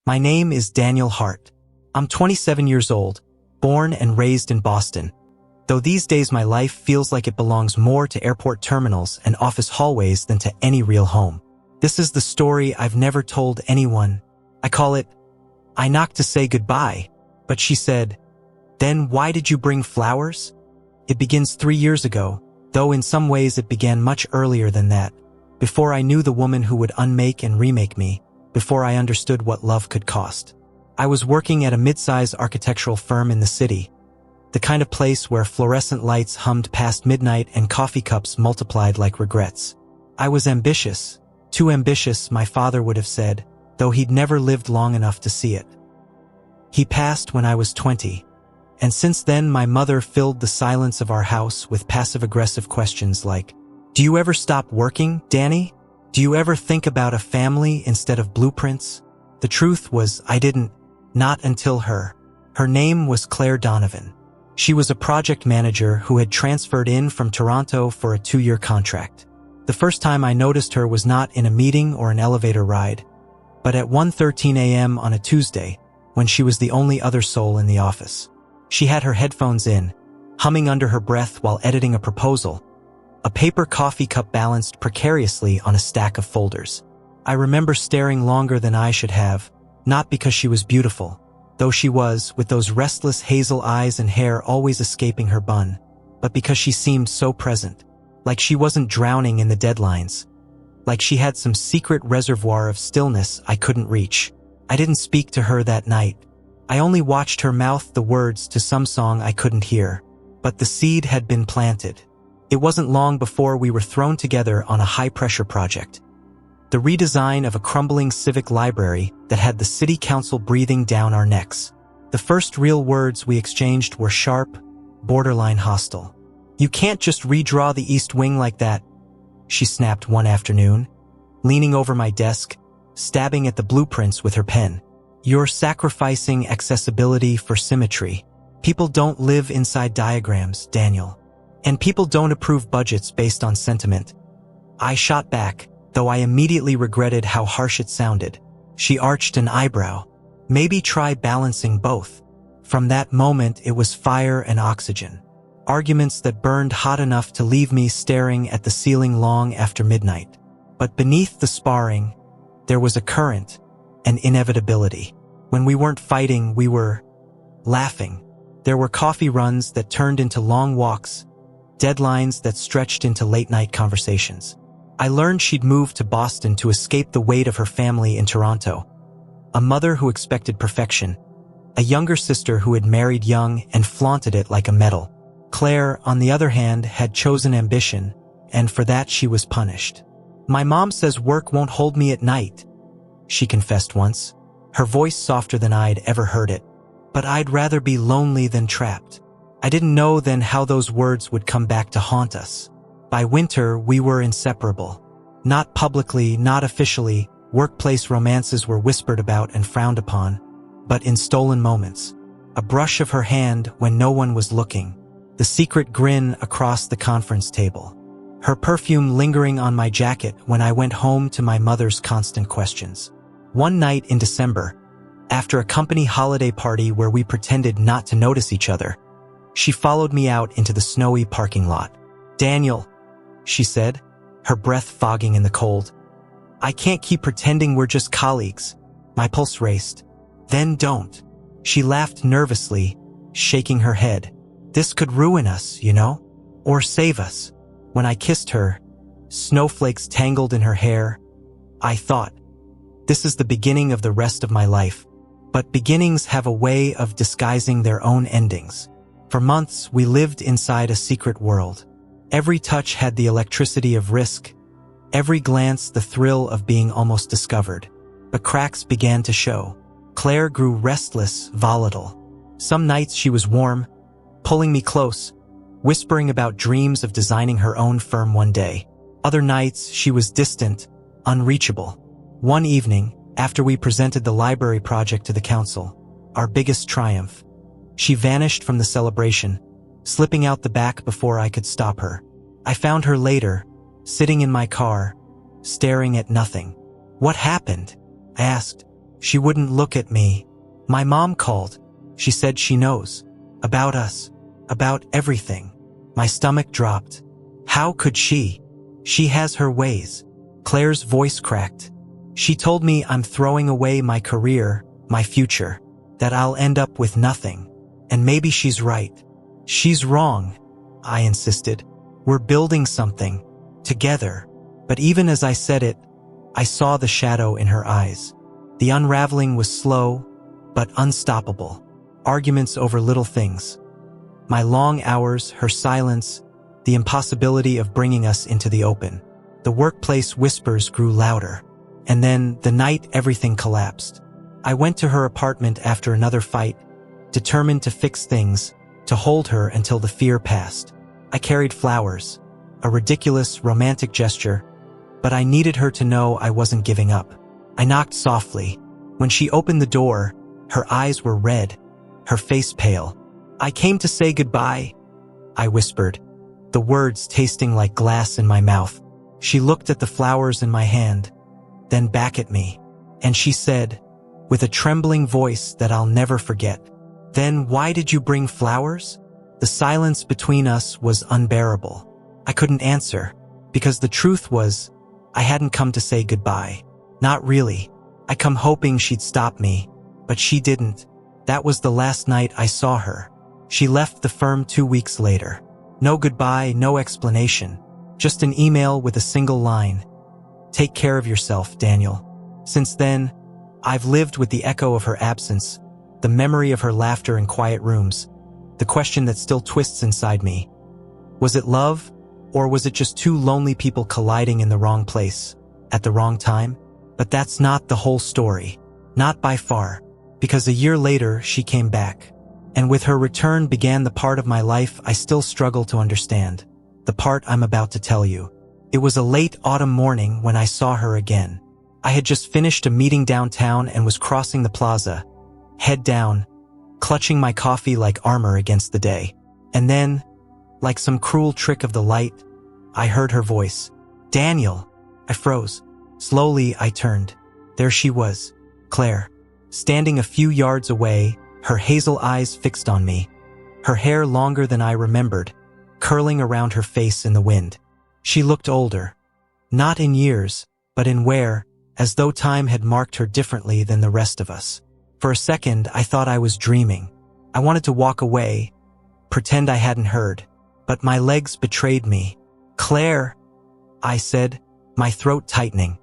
My name is Daniel Hart. I'm 27 years old, born and raised in Boston. Though these days my life feels like it belongs more to airport terminals and office hallways than to any real home. This is the story I've never told anyone. I call it, I knocked to say goodbye, but she said, "Then why did you bring flowers?" It begins 3 years ago, though in some ways it began much earlier than that, before I knew the woman who would unmake and remake me, before I understood what love could cost. I was working at a mid-size architectural firm in the city, the kind of place where fluorescent lights hummed past midnight and coffee cups multiplied like regrets. I was ambitious, too ambitious, my father would have said, though he'd never lived long enough to see it. He passed when I was 20, and since then my mother filled the silence of our house with passive-aggressive questions like, "Do you ever stop working, Danny? Do you ever think about a family instead of blueprints?" The truth was I didn't, not until her. Her name was Claire Donovan. She was a project manager who had transferred in from Toronto for a 2-year contract. The first time I noticed her was not in a meeting or an elevator ride, but at 1:13 a.m. on a Tuesday, when she was the only other soul in the office. She had her headphones in, humming under her breath while editing a proposal, a paper coffee cup balanced precariously on a stack of folders. I remember staring longer than I should have, not because she was beautiful, though she was, with those restless hazel eyes and hair always escaping her bun, but because she seemed so present, like she wasn't drowning in the deadlines, like she had some secret reservoir of stillness I couldn't reach. I didn't speak to her that night. I only watched her mouth the words to some song I couldn't hear, but the seed had been planted. It wasn't long before we were thrown together on a high-pressure project. The redesign of a crumbling civic library that had the city council breathing down our necks. The first real words we exchanged were sharp, borderline hostile. "You can't just redraw the East Wing like that," she snapped one afternoon, leaning over my desk, stabbing at the blueprints with her pen. "You're sacrificing accessibility for symmetry. People don't live inside diagrams, Daniel. And people don't approve budgets based on sentiment." I shot back, though I immediately regretted how harsh it sounded. She arched an eyebrow. "Maybe try balancing both." From that moment, it was fire and oxygen. Arguments that burned hot enough to leave me staring at the ceiling long after midnight. But beneath the sparring, there was a current, an inevitability. When we weren't fighting, we were laughing. There were coffee runs that turned into long walks, deadlines that stretched into late-night conversations. I learned she'd moved to Boston to escape the weight of her family in Toronto. A mother who expected perfection, a younger sister who had married young and flaunted it like a medal. Claire, on the other hand, had chosen ambition, and for that she was punished. "My mom says work won't hold me at night," she confessed once, her voice softer than I'd ever heard it. "But I'd rather be lonely than trapped." I didn't know then how those words would come back to haunt us. By winter, we were inseparable. Not publicly, not officially, workplace romances were whispered about and frowned upon, but in stolen moments. A brush of her hand when no one was looking. The secret grin across the conference table. Her perfume lingering on my jacket when I went home to my mother's constant questions. One night in December, after a company holiday party where we pretended not to notice each other, she followed me out into the snowy parking lot. "Daniel," she said, her breath fogging in the cold. "I can't keep pretending we're just colleagues." My pulse raced. "Then don't." She laughed nervously, shaking her head. "This could ruin us, you know? Or save us." When I kissed her, snowflakes tangled in her hair, I thought, this is the beginning of the rest of my life. But beginnings have a way of disguising their own endings. For months, we lived inside a secret world. Every touch had the electricity of risk, every glance the thrill of being almost discovered. But cracks began to show. Claire grew restless, volatile. Some nights she was warm, pulling me close, whispering about dreams of designing her own firm one day. Other nights she was distant, unreachable. One evening, after we presented the library project to the council, our biggest triumph, she vanished from the celebration, slipping out the back before I could stop her. I found her later, sitting in my car, staring at nothing. "What happened?" I asked. She wouldn't look at me. My mom called. She said she knows. About us. About everything. My stomach dropped. How could she? She has her ways. Claire's voice cracked. She told me I'm throwing away my career, my future, that I'll end up with nothing. And maybe she's right. She's wrong, I insisted. We're building something. Together. But even as I said it, I saw the shadow in her eyes. The unraveling was slow, but unstoppable. Arguments over little things. My long hours, her silence, the impossibility of bringing us into the open. The workplace whispers grew louder. And then, the night everything collapsed. I went to her apartment after another fight, determined to fix things, to hold her until the fear passed. I carried flowers, a ridiculous, romantic gesture, but I needed her to know I wasn't giving up. I knocked softly. When she opened the door, her eyes were red, her face pale. I came to say goodbye, I whispered, the words tasting like glass in my mouth. She looked at the flowers in my hand, then back at me, and she said, with a trembling voice that I'll never forget, "Then why did you bring flowers?" The silence between us was unbearable. I couldn't answer, because the truth was, I hadn't come to say goodbye. Not really. I come hoping she'd stop me, but she didn't. That was the last night I saw her. She left the firm 2 weeks later. No goodbye, no explanation. Just an email with a single line. "Take care of yourself, Daniel." Since then, I've lived with the echo of her absence, the memory of her laughter in quiet rooms, the question that still twists inside me. Was it love, or was it just two lonely people colliding in the wrong place, at the wrong time? But that's not the whole story. Not by far, because a year later she came back. And with her return began the part of my life I still struggle to understand. The part I'm about to tell you. It was a late autumn morning when I saw her again. I had just finished a meeting downtown and was crossing the plaza, head down, clutching my coffee like armor against the day. And then, like some cruel trick of the light, I heard her voice. "Daniel!" I froze. Slowly, I turned. There she was, Claire, standing a few yards away, her hazel eyes fixed on me, her hair longer than I remembered, curling around her face in the wind. She looked older. Not in years, but in wear, as though time had marked her differently than the rest of us. For a second, I thought I was dreaming. I wanted to walk away, pretend I hadn't heard, but my legs betrayed me. "Claire," I said, my throat tightening.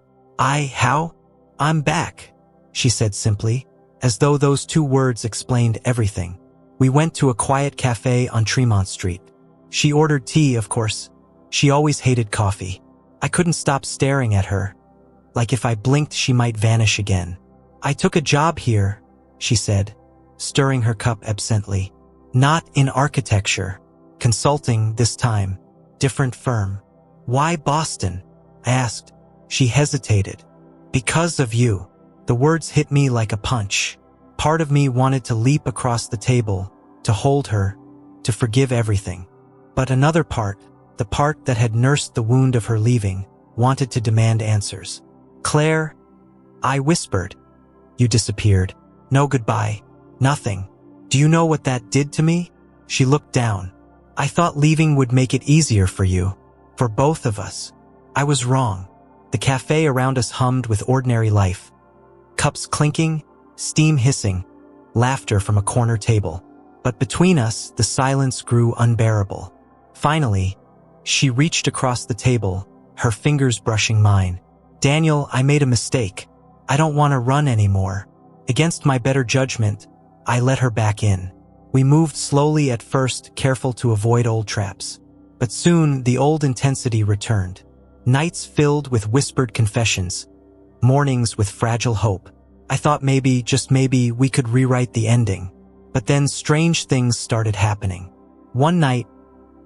How? "I'm back," she said simply, as though those two words explained everything. We went to a quiet cafe on Tremont Street. She ordered tea, of course. She always hated coffee. I couldn't stop staring at her, like if I blinked she might vanish again. "I took a job here," she said, stirring her cup absently. "Not in architecture. Consulting this time. Different firm." "Why Boston?" I asked. She hesitated. "Because of you." The words hit me like a punch. Part of me wanted to leap across the table, to hold her, to forgive everything. But another part, the part that had nursed the wound of her leaving, wanted to demand answers. "Claire," I whispered. "You disappeared. No goodbye. Nothing. Do you know what that did to me?" She looked down. "I thought leaving would make it easier for you. For both of us. I was wrong." The cafe around us hummed with ordinary life. Cups clinking, steam hissing, laughter from a corner table. But between us, the silence grew unbearable. Finally, she reached across the table, her fingers brushing mine. "Daniel, I made a mistake. I don't want to run anymore." Against my better judgment, I let her back in. We moved slowly at first, careful to avoid old traps. But soon, the old intensity returned. Nights filled with whispered confessions. Mornings with fragile hope. I thought maybe, just maybe, we could rewrite the ending. But then strange things started happening. One night,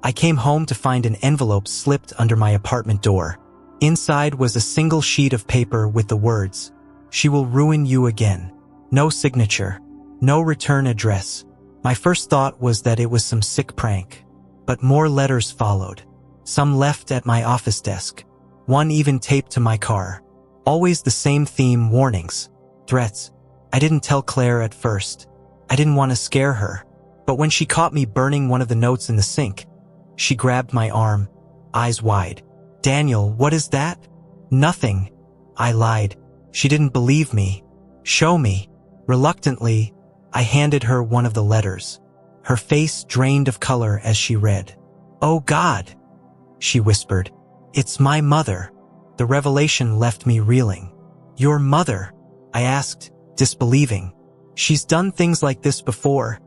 I came home to find an envelope slipped under my apartment door. Inside was a single sheet of paper with the words, "She will ruin you again." No signature. No return address. My first thought was that it was some sick prank. But more letters followed. Some left at my office desk. One even taped to my car. Always the same theme: warnings, threats, I didn't tell Claire at first. I didn't want to scare her. But when she caught me burning one of the notes in the sink, she grabbed my arm, eyes wide. "Daniel, what is that?" "Nothing," I lied. She didn't believe me. "Show me." Reluctantly, I handed her one of the letters. Her face drained of color as she read. "Oh God," she whispered. "It's my mother." The revelation left me reeling. "Your mother?" I asked, disbelieving. "She's done things like this before,"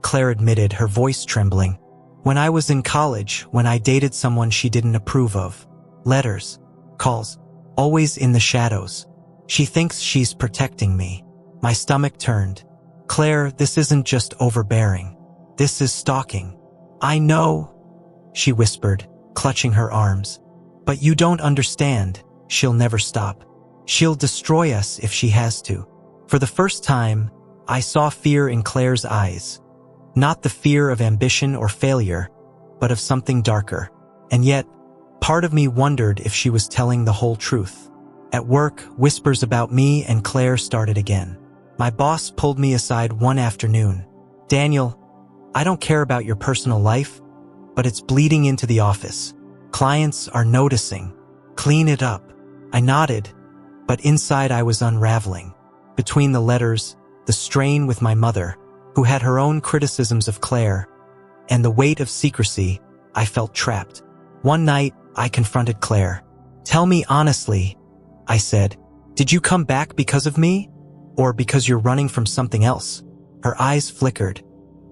Claire admitted, her voice trembling. "When I was in college, when I dated someone she didn't approve of. Letters, calls, always in the shadows. She thinks she's protecting me." My stomach turned. "Claire, this isn't just overbearing. This is stalking." "I know," she whispered, clutching her arms. "But you don't understand. She'll never stop. She'll destroy us if she has to." For the first time, I saw fear in Claire's eyes. Not the fear of ambition or failure, but of something darker. And yet, part of me wondered if she was telling the whole truth. At work, whispers about me and Claire started again. My boss pulled me aside one afternoon. "Daniel, I don't care about your personal life, but it's bleeding into the office. Clients are noticing. Clean it up." I nodded, but inside I was unraveling. Between the letters, the strain with my mother, who had her own criticisms of Claire, and the weight of secrecy, I felt trapped. One night, I confronted Claire. "Tell me honestly," I said, "did you come back because of me? Or because you're running from something else?" Her eyes flickered.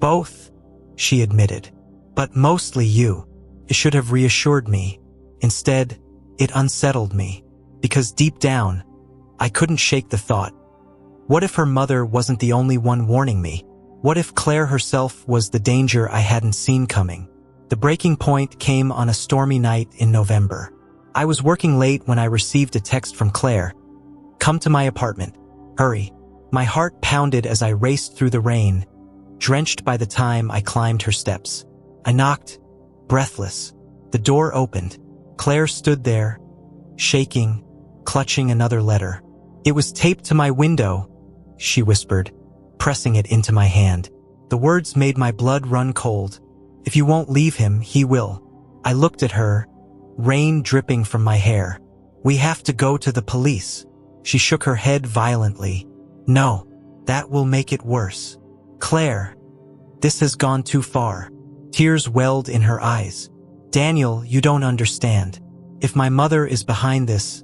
"Both," she admitted. "But mostly you. It should have reassured me. Instead, it unsettled me. Because deep down, I couldn't shake the thought. What if her mother wasn't the only one warning me? What if Claire herself was the danger I hadn't seen coming? The breaking point came on a stormy night in November. I was working late when I received a text from Claire. "Come to my apartment. Hurry." My heart pounded as I raced through the rain, drenched by the time I climbed her steps. I knocked, breathless. The door opened. Claire stood there, shaking, clutching another letter. "It was taped to my window," she whispered, pressing it into my hand. The words made my blood run cold. "If you won't leave him, he will." I looked at her, rain dripping from my hair. "We have to go to the police." She shook her head violently. "No, that will make it worse. Claire, this has gone too far." Tears welled in her eyes. "Daniel, you don't understand. If my mother is behind this,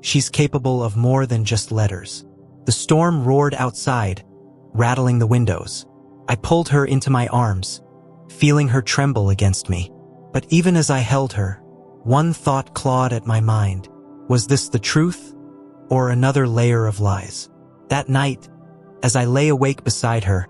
she's capable of more than just letters." The storm roared outside, rattling the windows. I pulled her into my arms, feeling her tremble against me. But even as I held her, one thought clawed at my mind. Was this the truth, or another layer of lies? That night, as I lay awake beside her,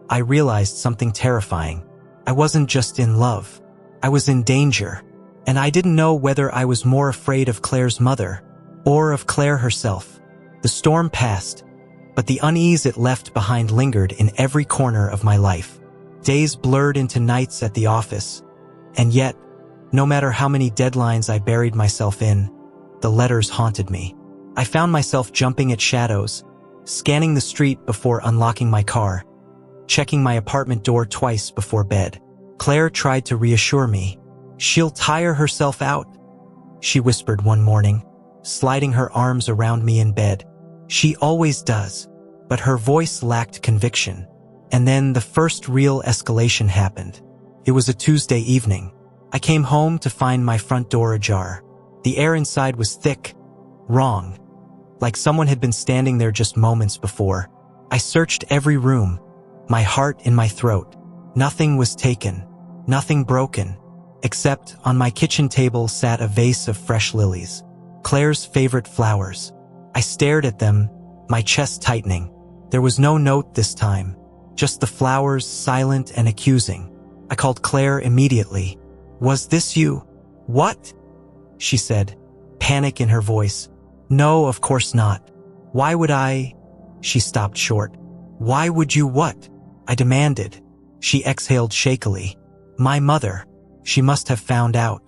I realized something terrifying. I wasn't just in love. I was in danger, and I didn't know whether I was more afraid of Claire's mother or of Claire herself. The storm passed, but the unease it left behind lingered in every corner of my life. Days blurred into nights at the office, and yet, no matter how many deadlines I buried myself in, the letters haunted me. I found myself jumping at shadows, scanning the street before unlocking my car, checking my apartment door twice before bed. Claire tried to reassure me. "She'll tire herself out," she whispered one morning, sliding her arms around me in bed. "She always does." But her voice lacked conviction. And then the first real escalation happened. It was a Tuesday evening. I came home to find my front door ajar. The air inside was thick, wrong, like someone had been standing there just moments before. I searched every room, my heart in my throat. Nothing was taken, nothing broken, except on my kitchen table sat a vase of fresh lilies, Claire's favorite flowers. I stared at them, my chest tightening. There was no note this time, just the flowers, silent and accusing. I called Claire immediately. "Was this you?" "What?" she said, panic in her voice. "No, of course not. Why would I?" She stopped short. "Why would you what?" I demanded. She exhaled shakily. "My mother. She must have found out.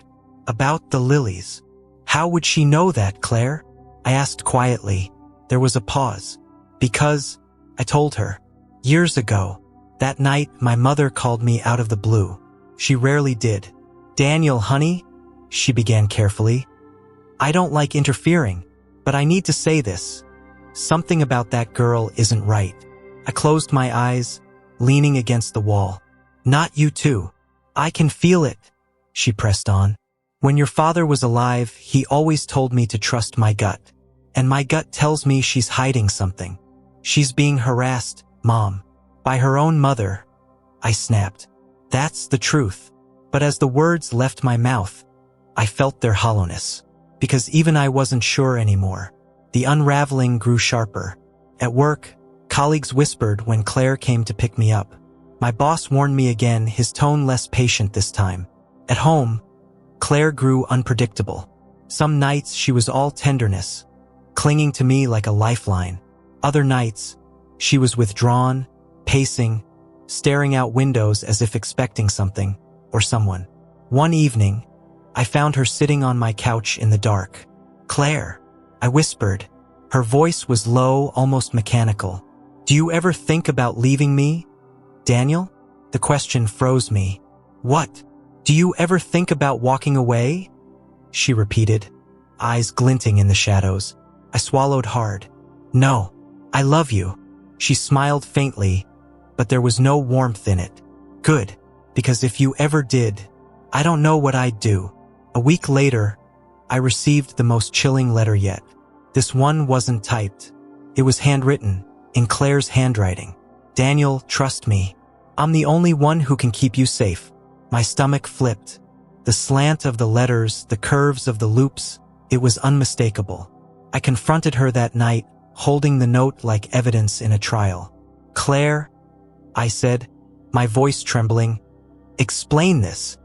About the lilies." "How would she know that, Claire?" I asked quietly. There was a pause. "Because," I told her. Years ago. That night, my mother called me out of the blue. She rarely did. Daniel, honey, she began carefully. I don't like interfering, but I need to say this. Something about that girl isn't right. I closed my eyes, leaning against the wall. Not you too. I can feel it, she pressed on. When your father was alive, he always told me to trust my gut. And my gut tells me she's hiding something. She's being harassed, Mom. By her own mother. I snapped. That's the truth. But as the words left my mouth, I felt their hollowness. Because even I wasn't sure anymore. The unraveling grew sharper. At work, colleagues whispered when Claire came to pick me up. My boss warned me again, his tone less patient this time. At home, Claire grew unpredictable. Some nights she was all tenderness, clinging to me like a lifeline. Other nights, she was withdrawn, pacing, staring out windows as if expecting something, or someone. One evening, I found her sitting on my couch in the dark. Claire, I whispered. Her voice was low, almost mechanical. Do you ever think about leaving me, Daniel? The question froze me. What? Do you ever think about walking away? She repeated, eyes glinting in the shadows. I swallowed hard. No, I love you. She smiled faintly, but there was no warmth in it. Good, because if you ever did, I don't know what I'd do. A week later, I received the most chilling letter yet. This one wasn't typed. It was handwritten, in Claire's handwriting. Daniel, trust me. I'm the only one who can keep you safe. My stomach flipped. The slant of the letters, the curves of the loops, it was unmistakable. I confronted her that night, holding the note like evidence in a trial. Claire, I said, my voice trembling, explain this.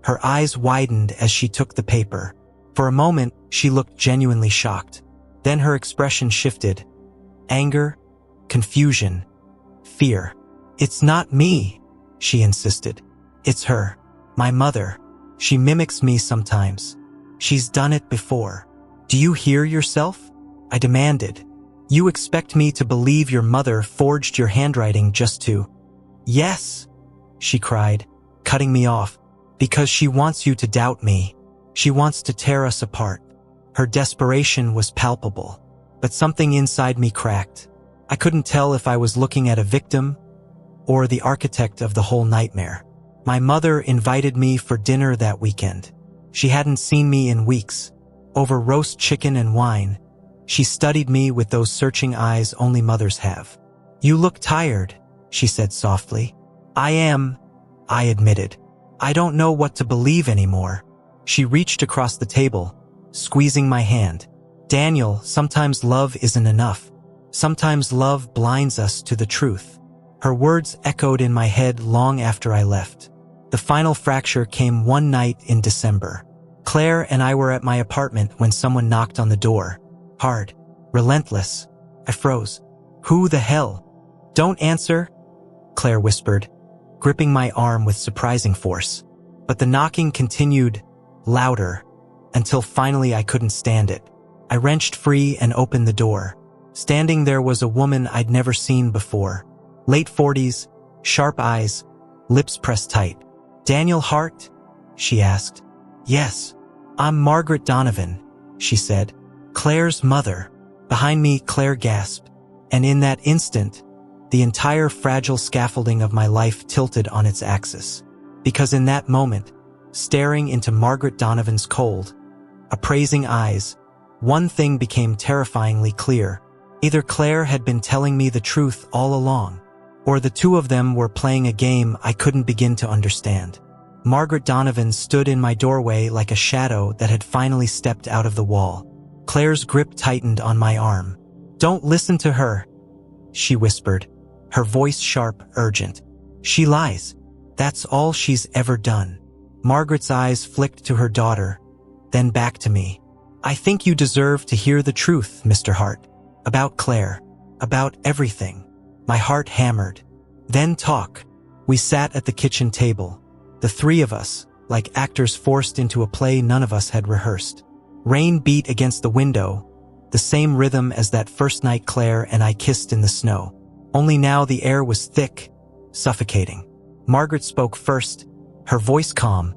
Her eyes widened as she took the paper. For a moment, she looked genuinely shocked. Then her expression shifted. Anger, confusion, fear. It's not me, she insisted. It's her, my mother. She mimics me sometimes. She's done it before. Do you hear yourself? I demanded. You expect me to believe your mother forged your handwriting just to... Yes, she cried, cutting me off. Because she wants you to doubt me. She wants to tear us apart. Her desperation was palpable. But something inside me cracked. I couldn't tell if I was looking at a victim or the architect of the whole nightmare. My mother invited me for dinner that weekend. She hadn't seen me in weeks. Over roast chicken and wine, she studied me with those searching eyes only mothers have. You look tired, she said softly. I am, I admitted. I don't know what to believe anymore. She reached across the table, squeezing my hand. Daniel, sometimes love isn't enough. Sometimes love blinds us to the truth. Her words echoed in my head long after I left. The final fracture came one night in December. Claire and I were at my apartment when someone knocked on the door. Hard. Relentless. I froze. Who the hell? Don't answer, Claire whispered, gripping my arm with surprising force. But the knocking continued, louder, until finally I couldn't stand it. I wrenched free and opened the door. Standing there was a woman I'd never seen before. Late 40s, sharp eyes, lips pressed tight. Daniel Hart? She asked. Yes. I'm Margaret Donovan, she said. Claire's mother. Behind me, Claire gasped. And in that instant, the entire fragile scaffolding of my life tilted on its axis. Because in that moment, staring into Margaret Donovan's cold, appraising eyes, one thing became terrifyingly clear. Either Claire had been telling me the truth all along, or the two of them were playing a game I couldn't begin to understand. Margaret Donovan stood in my doorway like a shadow that had finally stepped out of the wall. Claire's grip tightened on my arm. Don't listen to her, she whispered, her voice sharp, urgent. She lies. That's all she's ever done. Margaret's eyes flicked to her daughter, then back to me. I think you deserve to hear the truth, Mr. Hart. About Claire. About everything. My heart hammered. Then talk. We sat at the kitchen table. The three of us, like actors forced into a play none of us had rehearsed. Rain beat against the window, the same rhythm as that first night Claire and I kissed in the snow. Only now the air was thick, suffocating. Margaret spoke first, her voice calm,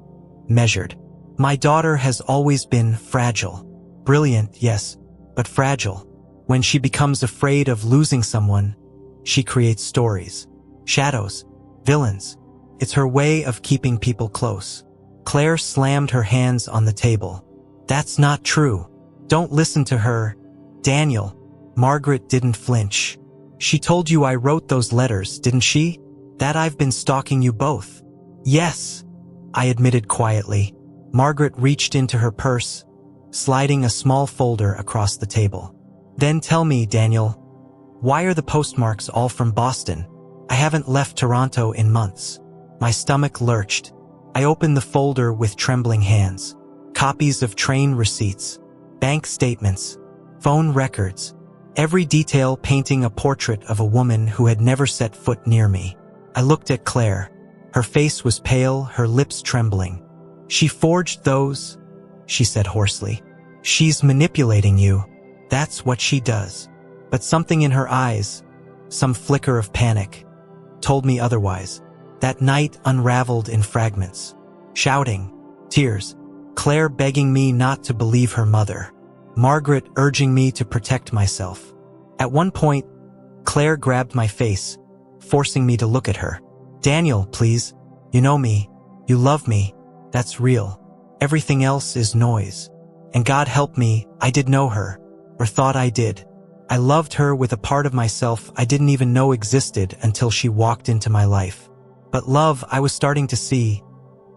measured. My daughter has always been fragile. Brilliant, yes, but fragile. When she becomes afraid of losing someone, she creates stories. Shadows. Villains. It's her way of keeping people close. Claire slammed her hands on the table. That's not true. Don't listen to her. Daniel. Margaret didn't flinch. She told you I wrote those letters, didn't she? That I've been stalking you both. Yes, I admitted quietly. Margaret reached into her purse, sliding a small folder across the table. Then tell me, Daniel, why are the postmarks all from Boston? I haven't left Toronto in months. My stomach lurched. I opened the folder with trembling hands. Copies of train receipts, bank statements, phone records, every detail painting a portrait of a woman who had never set foot near me. I looked at Claire. Her face was pale, her lips trembling. She forged those, she said hoarsely. She's manipulating you. That's what she does. But something in her eyes, some flicker of panic, told me otherwise. That night unraveled in fragments. Shouting, tears, Claire begging me not to believe her mother, Margaret urging me to protect myself. At one point, Claire grabbed my face, forcing me to look at her. Daniel, please. You know me. You love me. That's real. Everything else is noise. And God help me, I did know her, or thought I did. I loved her with a part of myself I didn't even know existed until she walked into my life. But love, I was starting to see,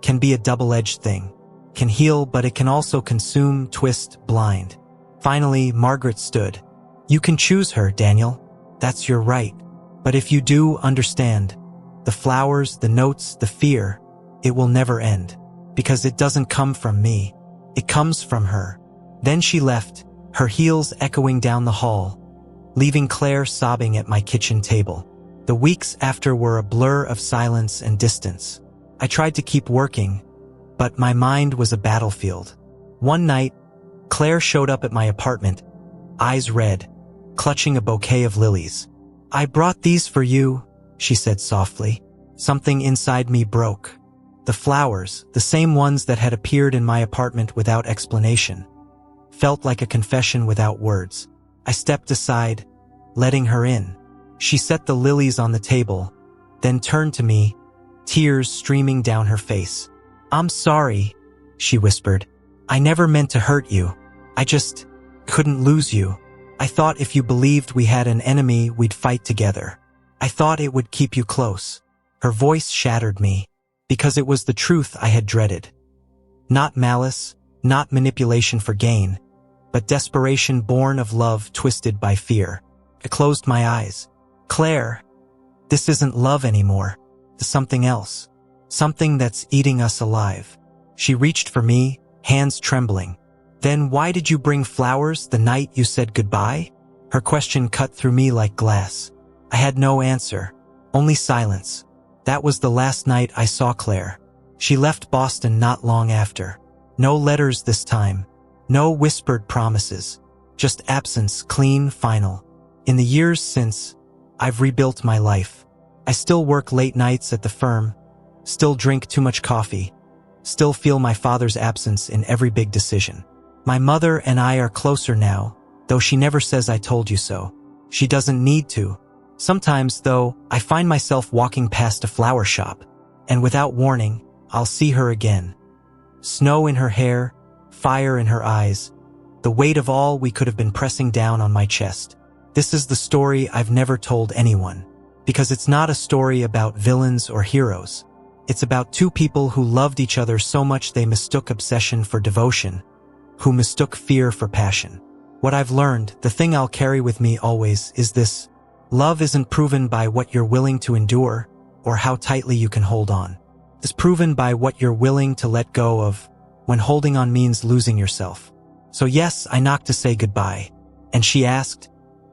can be a double-edged thing. Can heal, but it can also consume, twist, blind. Finally, Margaret stood. You can choose her, Daniel. That's your right. But if you do understand, the flowers, the notes, the fear, it will never end. Because it doesn't come from me. It comes from her. Then she left, her heels echoing down the hall, leaving Claire sobbing at my kitchen table. The weeks after were a blur of silence and distance. I tried to keep working, but my mind was a battlefield. One night, Claire showed up at my apartment, eyes red, clutching a bouquet of lilies. I brought these for you, she said softly. Something inside me broke. The flowers, the same ones that had appeared in my apartment without explanation, felt like a confession without words. I stepped aside, letting her in. She set the lilies on the table, then turned to me, tears streaming down her face. I'm sorry, she whispered. I never meant to hurt you. I just couldn't lose you. I thought if you believed we had an enemy, we'd fight together. I thought it would keep you close. Her voice shattered me, because it was the truth I had dreaded. Not malice, not manipulation for gain, but desperation born of love twisted by fear. I closed my eyes. Claire, this isn't love anymore. It's something else. Something that's eating us alive. She reached for me, hands trembling. Then why did you bring flowers the night you said goodbye? Her question cut through me like glass. I had no answer, only silence. That was the last night I saw Claire. She left Boston not long after. No letters this time. No whispered promises. Just absence, clean, final. In the years since, I've rebuilt my life. I still work late nights at the firm, still drink too much coffee, still feel my father's absence in every big decision. My mother and I are closer now, though she never says I told you so. She doesn't need to. Sometimes, though, I find myself walking past a flower shop, and without warning, I'll see her again. Snow in her hair, fire in her eyes, the weight of all we could have been pressing down on my chest. This is the story I've never told anyone, because it's not a story about villains or heroes. It's about two people who loved each other so much they mistook obsession for devotion, who mistook fear for passion. What I've learned, the thing I'll carry with me always, is this. Love isn't proven by what you're willing to endure or how tightly you can hold on. It's proven by what you're willing to let go of when holding on means losing yourself. So yes, I knocked to say goodbye. And she asked,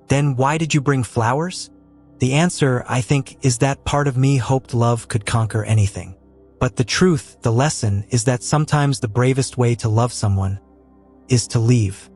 then why did you bring flowers? The answer, I think, is that part of me hoped love could conquer anything. But the truth, the lesson, is that sometimes the bravest way to love someone is to leave.